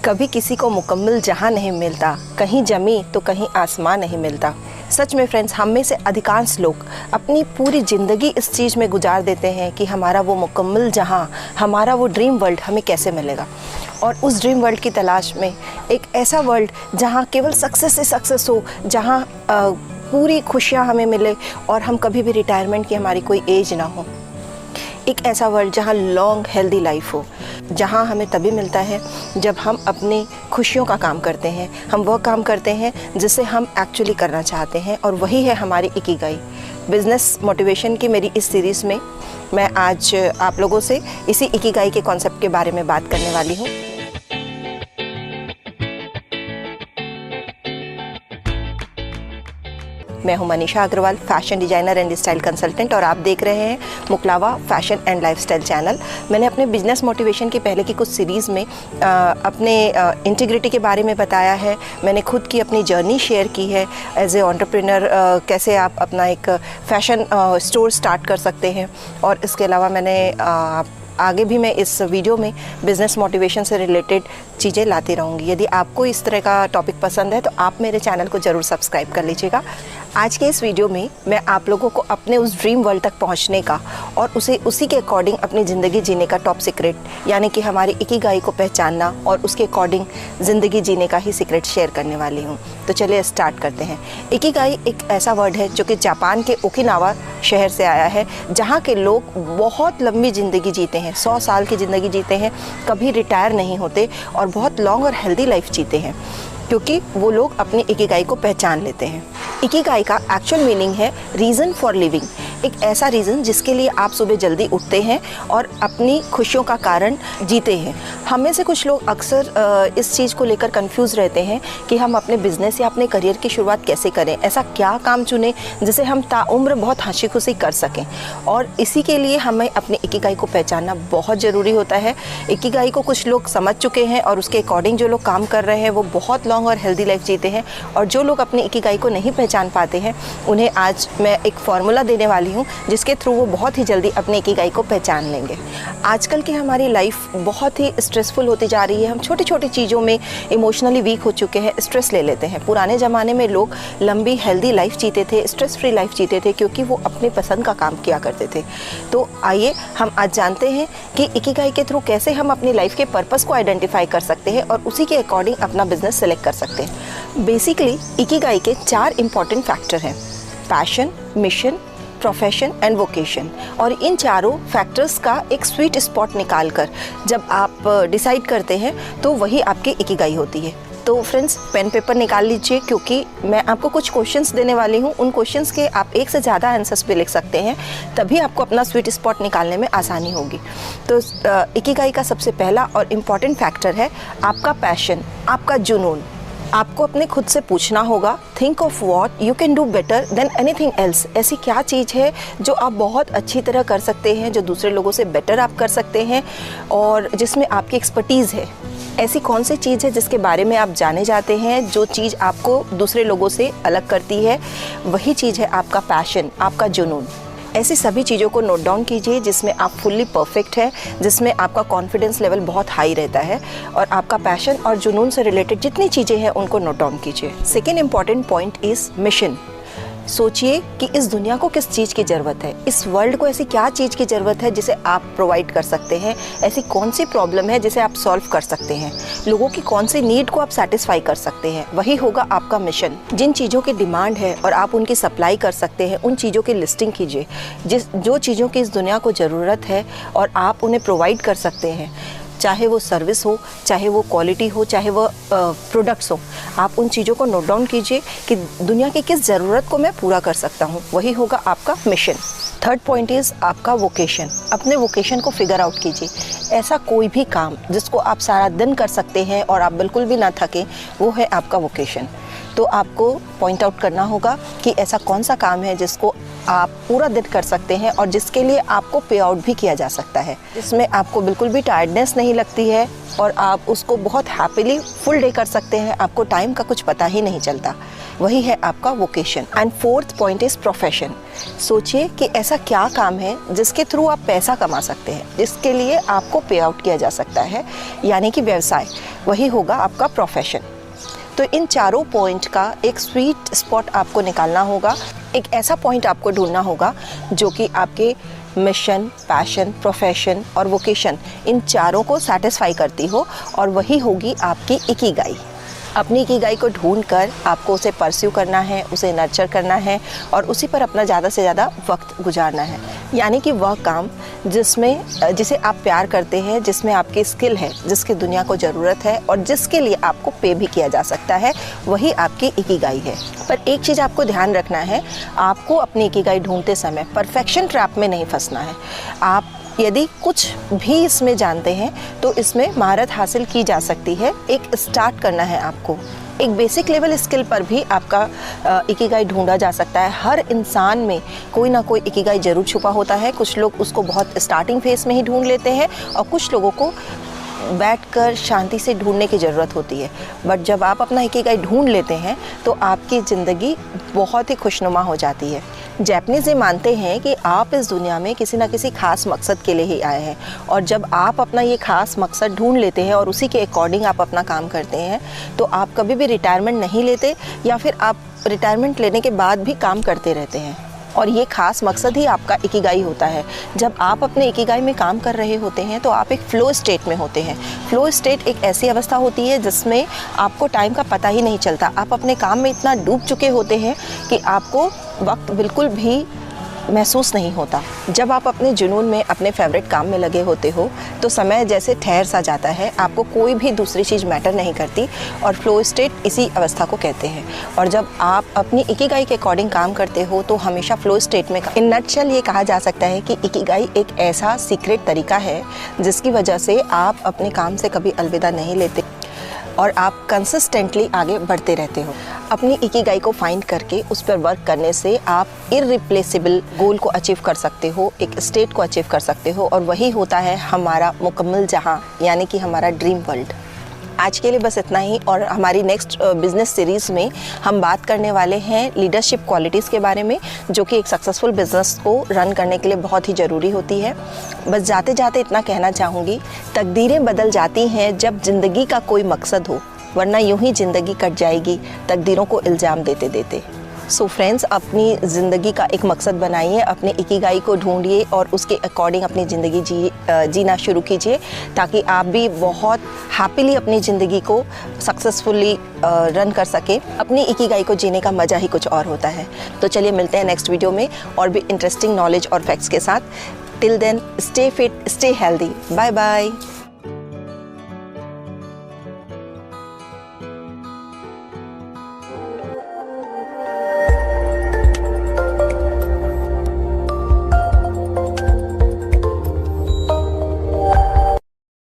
कभी किसी को मुकम्मल जहां नहीं मिलता, कहीं ज़मीं तो कहीं आसमान नहीं मिलता। सच में फ्रेंड्स, हम में से अधिकांश लोग अपनी पूरी ज़िंदगी इस चीज़ में गुजार देते हैं कि हमारा वो मुकम्मल जहां, हमारा वो ड्रीम वर्ल्ड हमें कैसे मिलेगा। और उस ड्रीम वर्ल्ड की तलाश में एक ऐसा वर्ल्ड जहां केवल सक्सेस ही सक्सेस हो, जहां पूरी खुशियां हमें मिले और हम कभी भी रिटायरमेंट की हमारी कोई एज ना हो। एक ऐसा वर्ल्ड जहाँ लॉन्ग हेल्दी लाइफ हो, जहाँ हमें तभी मिलता है जब हम अपनी खुशियों का काम करते हैं, हम वह काम करते हैं जिसे हम एक्चुअली करना चाहते हैं, और वही है हमारी इकिगाई। बिज़नेस मोटिवेशन की मेरी इस सीरीज़ में मैं आज आप लोगों से इसी इकिगाई के कॉन्सेप्ट के बारे में बात करने वाली हूँ। मैं हूं Manisha Agrawal, fashion designer and style consultant, और आप देख रहे हैं Muklawa fashion and lifestyle channel. मैंने अपने बिजनेस मोटिवेशन की पहले की कुछ सीरीज़ में अपने इंटीग्रिटी के बारे में बताया है। मैंने खुद की अपनी जर्नी शेयर की है एज ए एंटरप्रेन्योर, कैसे आप अपना एक फैशन स्टोर स्टार्ट कर सकते हैं। और इसके अलावा मैंने आगे भी मैं इस वीडियो में बिज़नेस मोटिवेशन से रिलेटेड चीज़ें लाती रहूँगी। यदि आपको इस तरह का टॉपिक पसंद है तो आप मेरे चैनल को ज़रूर सब्सक्राइब कर लीजिएगा। आज के इस वीडियो में मैं आप लोगों को अपने उस ड्रीम वर्ल्ड तक पहुंचने का और उसी के अकॉर्डिंग अपनी ज़िंदगी जीने का टॉप सीक्रेट, यानी कि हमारी इकिगाई को पहचानना और उसके अकॉर्डिंग ज़िंदगी जीने का ही सीक्रेट शेयर करने वाली हूं। तो चलिए स्टार्ट करते हैं। इकिगाई एक ऐसा वर्ड है जो कि जापान के ओकिनावा शहर से आया है, जहाँ के लोग बहुत लंबी ज़िंदगी जीते हैं, 100 साल की ज़िंदगी जीते हैं, कभी रिटायर नहीं होते और बहुत लॉन्ग और हेल्दी लाइफ जीते हैं, क्योंकि वो लोग अपनी इकिगाई को पहचान लेते हैं। इकिगाई का एक्चुअल मीनिंग है रीज़न फॉर लिविंग, एक ऐसा रीज़न जिसके लिए आप सुबह जल्दी उठते हैं और अपनी खुशियों का कारण जीते हैं। हम में से कुछ लोग अक्सर इस चीज़ को लेकर कंफ्यूज रहते हैं कि हम अपने बिजनेस या अपने करियर की शुरुआत कैसे करें, ऐसा क्या काम चुनें जिसे हम ताउम्र बहुत हंसी खुशी कर सकें। और इसी के लिए हमें अपनी इकिगाई को पहचानना बहुत ज़रूरी होता है। इकिगाई को कुछ लोग समझ चुके हैं और उसके अकॉर्डिंग जो लोग काम कर रहे हैं वो बहुत लॉन्ग और हेल्दी लाइफ जीते हैं, और जो लोग अपनी इकिगाई को नहीं पहचान पाते हैं उन्हें आज मैं एक फार्मूला देने वाली हूँ जिसके थ्रू वो बहुत ही जल्दी अपनी इकिगाई को पहचान लेंगे। आजकल की हमारी लाइफ बहुत ही स्ट्रेसफुल होती जा रही है। हम छोटी छोटी चीज़ों में इमोशनली वीक हो चुके हैं, स्ट्रेस ले लेते हैं। पुराने ज़माने में लोग लंबी हेल्दी लाइफ जीते थे, स्ट्रेस फ्री लाइफ जीते थे, क्योंकि वो अपनी पसंद का काम किया करते थे। तो आइए हम आज जानते हैं कि इकिगाई के थ्रू कैसे हम अपनी लाइफ के पर्पस को आइडेंटिफाई कर सकते हैं और उसी के अकॉर्डिंग अपना बिजनेस सेलेक्ट कर सकते हैं। बेसिकली इकिगाई के 4 इंपॉर्टेंट फैक्टर हैं: passion, mission, profession and vocation. और इन चारों फैक्टर्स का एक स्वीट स्पॉट निकालकर जब आप डिसाइड करते हैं तो वही आपकी इकिगाई होती है। तो फ्रेंड्स, पेन पेपर निकाल लीजिए, क्योंकि मैं आपको कुछ क्वेश्चंस देने वाली हूँ। उन क्वेश्चंस के आप एक से ज़्यादा आंसर्स भी लिख सकते हैं, तभी आपको अपना स्वीट स्पॉट निकालने में आसानी होगी। तो इकिगाई का सबसे पहला और इम्पॉर्टेंट फैक्टर है आपका पैशन, आपका जुनून। आपको अपने खुद से पूछना होगा, think of what you can do better than anything else. ऐसी क्या चीज़ है जो आप बहुत अच्छी तरह कर सकते हैं, जो दूसरे लोगों से बेटर आप कर सकते हैं और जिसमें आपकी एक्सपर्टीज़ है। ऐसी कौन सी चीज़ है जिसके बारे में आप जाने जाते हैं, जो चीज़ आपको दूसरे लोगों से अलग करती है, वही चीज़ है आपका पैशन, आपका जुनून। ऐसी सभी चीज़ों को नोट डाउन कीजिए जिसमें आप फुल्ली परफेक्ट है, जिसमें आपका कॉन्फिडेंस लेवल बहुत हाई रहता है, और आपका पैशन और जुनून से रिलेटेड जितनी चीज़ें हैं उनको नोट डाउन कीजिए। Second important point is mission. सोचिए कि इस दुनिया को किस चीज़ की ज़रूरत है, इस वर्ल्ड को ऐसी क्या चीज़ की ज़रूरत है जिसे आप प्रोवाइड कर सकते हैं, ऐसी कौन सी प्रॉब्लम है जिसे आप सॉल्व कर सकते हैं, लोगों की कौन सी नीड को आप सेटिस्फाई कर सकते हैं, वही होगा आपका मिशन। जिन चीज़ों की डिमांड है और आप उनकी सप्लाई कर सकते हैं, उन चीज़ों की लिस्टिंग कीजिए। जो चीज़ों की इस दुनिया को ज़रूरत है और आप उन्हें प्रोवाइड कर सकते हैं, चाहे वो सर्विस हो, चाहे वो क्वालिटी हो, चाहे वो प्रोडक्ट्स हो, आप उन चीज़ों को नोट डाउन कीजिए कि दुनिया की किस ज़रूरत को मैं पूरा कर सकता हूँ, वही होगा आपका मिशन। थर्ड पॉइंट इज़ आपका वोकेशन। अपने वोकेशन को फिगर आउट कीजिए। ऐसा कोई भी काम जिसको आप सारा दिन कर सकते हैं और आप बिल्कुल भी ना थकें, वो है आपका वोकेशन। तो आपको पॉइंट आउट करना होगा कि ऐसा कौन सा काम है जिसको आप पूरा दिन कर सकते हैं और जिसके लिए आपको पे आउट भी किया जा सकता है, जिसमें आपको बिल्कुल भी टायर्डनेस नहीं लगती है और आप उसको बहुत हैप्पीली फुल डे कर सकते हैं, आपको टाइम का कुछ पता ही नहीं चलता। वही है आपका vocation. And fourth point is profession. सोचिए कि ऐसा क्या काम है जिसके थ्रू आप पैसा कमा सकते हैं, जिसके लिए आपको पे आउट किया जा सकता है, यानी कि व्यवसाय। वही होगा आपका प्रोफेशन। तो इन चारों पॉइंट का एक स्वीट स्पॉट आपको निकालना होगा, एक ऐसा पॉइंट आपको ढूंढना होगा जो कि आपके मिशन, पैशन, प्रोफेशन और वोकेशन इन चारों को सेटिस्फाई करती हो, और वही होगी आपकी इकिगाई। अपनी इकिगाई को ढूंढकर आपको उसे परस्यू करना है, उसे नर्चर करना है और उसी पर अपना ज़्यादा से ज़्यादा वक्त गुजारना है। यानी कि वह काम जिसे आप प्यार करते हैं, जिसमें आपकी स्किल है, जिसकी दुनिया को ज़रूरत है और जिसके लिए आपको पे भी किया जा सकता है, वही आपकी इकिगाई है। पर एक चीज़ आपको ध्यान रखना है, आपको अपनी इकिगाई ढूंढते समय परफेक्शन ट्रैप में नहीं फंसना है। आप यदि कुछ भी इसमें जानते हैं तो इसमें महारत हासिल की जा सकती है। एक स्टार्ट करना है आपको, एक बेसिक लेवल स्किल पर भी आपका इकिगाई ढूंढा जा सकता है। हर इंसान में कोई ना कोई इकिगाई ज़रूर छुपा होता है। कुछ लोग उसको बहुत स्टार्टिंग फेज में ही ढूंढ लेते हैं और कुछ लोगों को बैठकर शांति से ढूंढने की ज़रूरत होती है। बट जब आप अपना इकिगाई ढूंढ लेते हैं तो आपकी ज़िंदगी बहुत ही खुशनुमा हो जाती है। जैपनीज़ ये मानते हैं कि आप इस दुनिया में किसी ना किसी खास मकसद के लिए ही आए हैं, और जब आप अपना ये खास मकसद ढूंढ लेते हैं और उसी के अकॉर्डिंग आप अपना काम करते हैं तो आप कभी भी रिटायरमेंट नहीं लेते, या फिर आप रिटायरमेंट लेने के बाद भी काम करते रहते हैं। और ये खास मकसद ही आपका इकिगाई होता है। जब आप अपने इकिगाई में काम कर रहे होते हैं तो आप एक फ़्लो स्टेट में होते हैं। फ़्लो स्टेट एक ऐसी अवस्था होती है जिसमें आपको टाइम का पता ही नहीं चलता। आप अपने काम में इतना डूब चुके होते हैं कि आपको वक्त बिल्कुल भी महसूस नहीं होता। जब आप अपने जुनून में अपने फेवरेट काम में लगे होते हो तो समय जैसे ठहर सा जाता है, आपको कोई भी दूसरी चीज़ मैटर नहीं करती, और फ्लो स्टेट इसी अवस्था को कहते हैं। और जब आप अपनी इकिगाई के अकॉर्डिंग काम करते हो तो हमेशा फ्लो स्टेट में। इन नटशेल ये कहा जा सकता है कि इकिगाई एक ऐसा सीक्रेट तरीका है जिसकी वजह से आप अपने काम से कभी अलविदा नहीं लेते और आप कंसिस्टेंटली आगे बढ़ते रहते हो। अपनी इकिगाई को फाइंड करके उस पर वर्क करने से आप इररिप्लेसेबल गोल को अचीव कर सकते हो, एक स्टेट को अचीव कर सकते हो, और वही होता है हमारा मुकम्मल जहां, यानी कि हमारा ड्रीम वर्ल्ड। आज के लिए बस इतना ही, और हमारी नेक्स्ट बिजनेस सीरीज़ में हम बात करने वाले हैं लीडरशिप क्वालिटीज़ के बारे में, जो कि एक सक्सेसफुल बिजनेस को रन करने के लिए बहुत ही ज़रूरी होती है। बस जाते जाते इतना कहना चाहूँगी, तकदीरें बदल जाती हैं जब ज़िंदगी का कोई मकसद हो, वरना यूं ही ज़िंदगी कट जाएगी तकदीरों को इल्ज़ाम देते देते। सो फ्रेंड्स, अपनी ज़िंदगी का एक मकसद बनाइए, अपने इकिगाई को ढूंढिए और उसके अकॉर्डिंग अपनी ज़िंदगी जीना शुरू कीजिए, ताकि आप भी बहुत हैप्पीली अपनी ज़िंदगी को सक्सेसफुली रन कर सकें। अपनी इकिगाई को जीने का मज़ा ही कुछ और होता है। तो चलिए मिलते हैं नेक्स्ट वीडियो में और भी इंटरेस्टिंग नॉलेज और फैक्ट्स के साथ। Till then, stay fit, stay healthy. Bye bye.